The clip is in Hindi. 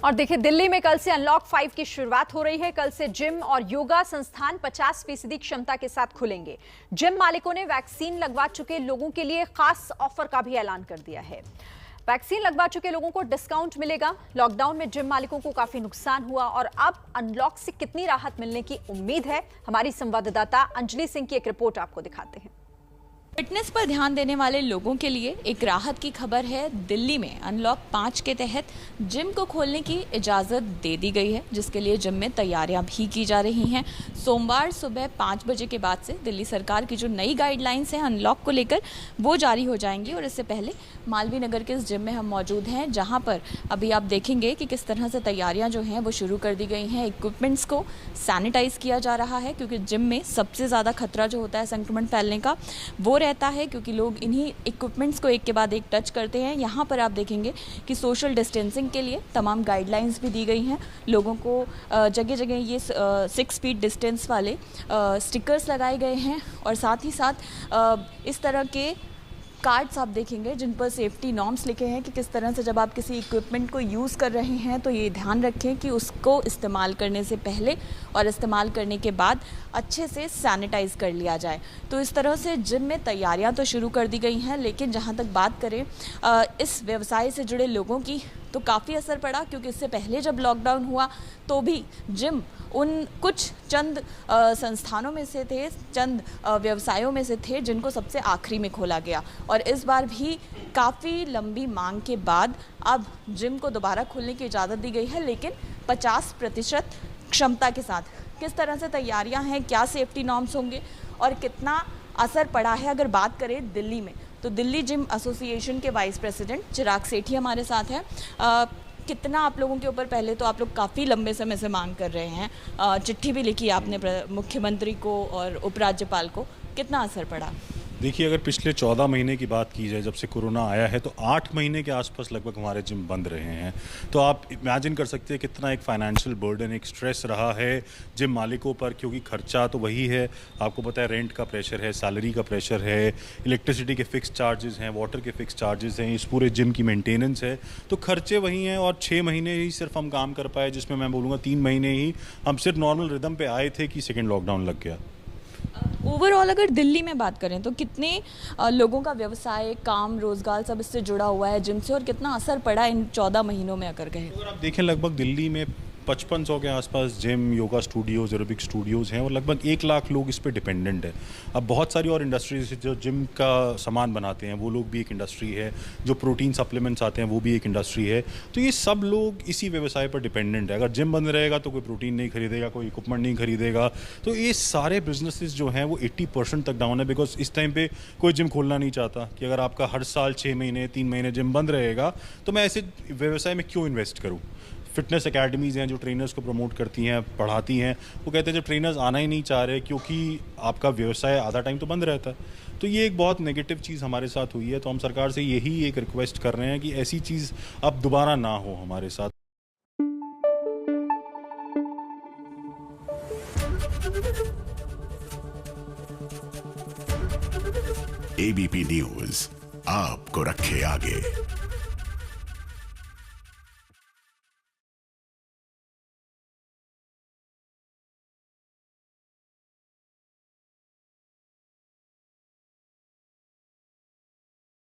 और देखिए, दिल्ली में कल से अनलॉक 5 की शुरुआत हो रही है। कल से जिम और योगा संस्थान 50% क्षमता के साथ खुलेंगे। जिम मालिकों ने वैक्सीन लगवा चुके लोगों के लिए खास ऑफर का भी ऐलान कर दिया है। वैक्सीन लगवा चुके लोगों को डिस्काउंट मिलेगा। लॉकडाउन में जिम मालिकों को काफी नुकसान हुआ और अब अनलॉक से कितनी राहत मिलने की उम्मीद है, हमारी संवाददाता अंजलि सिंह की एक रिपोर्ट आपको दिखाते हैं। फिटनेस पर ध्यान देने वाले लोगों के लिए एक राहत की खबर है। दिल्ली में अनलॉक 5 के तहत जिम को खोलने की इजाज़त दे दी गई है, जिसके लिए जिम में तैयारियां भी की जा रही हैं। सोमवार सुबह 5 बजे के बाद से दिल्ली सरकार की जो नई गाइडलाइंस हैं अनलॉक को लेकर, वो जारी हो जाएंगी। और इससे पहले मालवीय नगर के इस जिम में हम मौजूद हैं, जहाँ पर अभी आप देखेंगे कि किस तरह से तैयारियाँ जो हैं वो शुरू कर दी गई हैं। इक्विपमेंट्स को सैनिटाइज किया जा रहा है, क्योंकि जिम में सबसे ज़्यादा खतरा जो होता है संक्रमण फैलने का, वो रहता है, क्योंकि लोग इन्हीं इक्विपमेंट्स को एक के बाद एक टच करते हैं। यहाँ पर आप देखेंगे कि सोशल डिस्टेंसिंग के लिए तमाम गाइडलाइंस भी दी गई हैं। लोगों को जगह जगह ये 6 फीट डिस्टेंस वाले स्टिकर्स लगाए गए हैं और साथ ही साथ इस तरह के कार्ड्स आप देखेंगे जिन पर सेफ्टी नॉर्म्स लिखे हैं कि किस तरह से जब आप किसी इक्विपमेंट को यूज़ कर रहे हैं तो ये ध्यान रखें कि उसको इस्तेमाल करने से पहले और इस्तेमाल करने के बाद अच्छे से सैनिटाइज़ कर लिया जाए। तो इस तरह से जिम में तैयारियां तो शुरू कर दी गई हैं, लेकिन जहां तक बात करें इस व्यवसाय से जुड़े लोगों की, तो काफ़ी असर पड़ा, क्योंकि इससे पहले जब लॉकडाउन हुआ तो भी जिम उन कुछ चंद संस्थानों में से थे, चंद व्यवसायों में से थे जिनको सबसे आखिरी में खोला गया। और इस बार भी काफ़ी लंबी मांग के बाद अब जिम को दोबारा खोलने की इजाज़त दी गई है, लेकिन 50% क्षमता के साथ। किस तरह से तैयारियां हैं, क्या सेफ्टी नॉर्म्स होंगे और कितना असर पड़ा है, अगर बात करें दिल्ली में, तो दिल्ली जिम एसोसिएशन के वाइस प्रेसिडेंट चिराग सेठी हमारे साथ हैं। कितना आप लोगों के ऊपर, पहले तो आप लोग काफ़ी लंबे समय से मांग कर रहे हैं, चिट्ठी भी लिखी आपने मुख्यमंत्री को और उपराज्यपाल को, कितना असर पड़ा? देखिए, अगर पिछले 14 महीने की बात की जाए, जब से कोरोना आया है, तो 8 महीने के आसपास लगभग हमारे जिम बंद रहे हैं। तो आप इमेजिन कर सकते हैं कितना एक फाइनेंशियल बर्डन, एक स्ट्रेस रहा है जिम मालिकों पर, क्योंकि खर्चा तो वही है। आपको पता है, रेंट का प्रेशर है, सैलरी का प्रेशर है, इलेक्ट्रिसिटी के फिक्स चार्जेस हैं, वाटर के फिक्स चार्जेस हैं, इस पूरे जिम की मेंटेनेंस है, तो खर्चे वही हैं। और 6 महीने ही सिर्फ हम काम कर पाए, जिसमें मैं बोलूँगा 3 महीने ही हम सिर्फ नॉर्मल रिदम पे आए थे कि सेकेंड लॉकडाउन लग गया। ओवरऑल अगर दिल्ली में बात करें तो कितने लोगों का व्यवसाय, काम, रोजगार सब इससे जुड़ा हुआ है जिम से, और कितना असर पड़ा इन 14 महीनों में अगर कहें? अगर आप देखें, लगभग दिल्ली में 5500 के आसपास gym, yoga Studios, aerobic Studios हैं और लगभग 1 लाख लोग इस पे डिपेंडेंट है। अब बहुत सारी और इंडस्ट्रीज जो जिम का सामान बनाते हैं, वो लोग भी एक इंडस्ट्री है। जो प्रोटीन सप्लीमेंट्स आते हैं, वो भी एक इंडस्ट्री है। तो ये सब लोग इसी व्यवसाय पर डिपेंडेंट है। अगर जिम बंद रहेगा तो कोई प्रोटीन नहीं खरीदेगा, कोई इक्विपमेंट नहीं खरीदेगा। तो ये सारे बिजनेसेस जो हैं वो 80% तक डाउन है, बिकॉज इस टाइम पे कोई जिम खोलना नहीं चाहता कि अगर आपका हर साल 6 महीने, 3 महीने जिम बंद रहेगा तो मैं ऐसे व्यवसाय में क्यों इन्वेस्ट करूँ। फिटनेस एकेडमीज़ हैं जो ट्रेनर्स को प्रमोट करती हैं, पढ़ाती हैं, वो कहते हैं जब ट्रेनर्स आना ही नहीं चाह रहे क्योंकि आपका व्यवसाय आधा टाइम तो बंद रहता है। तो ये एक बहुत नेगेटिव चीज़ हमारे साथ हुई है। तो हम सरकार से यही एक रिक्वेस्ट कर रहे हैं कि ऐसी चीज़ अब दोबारा ना हो हमारे साथ। एबीपी न्यूज़ आपको रखे आगे।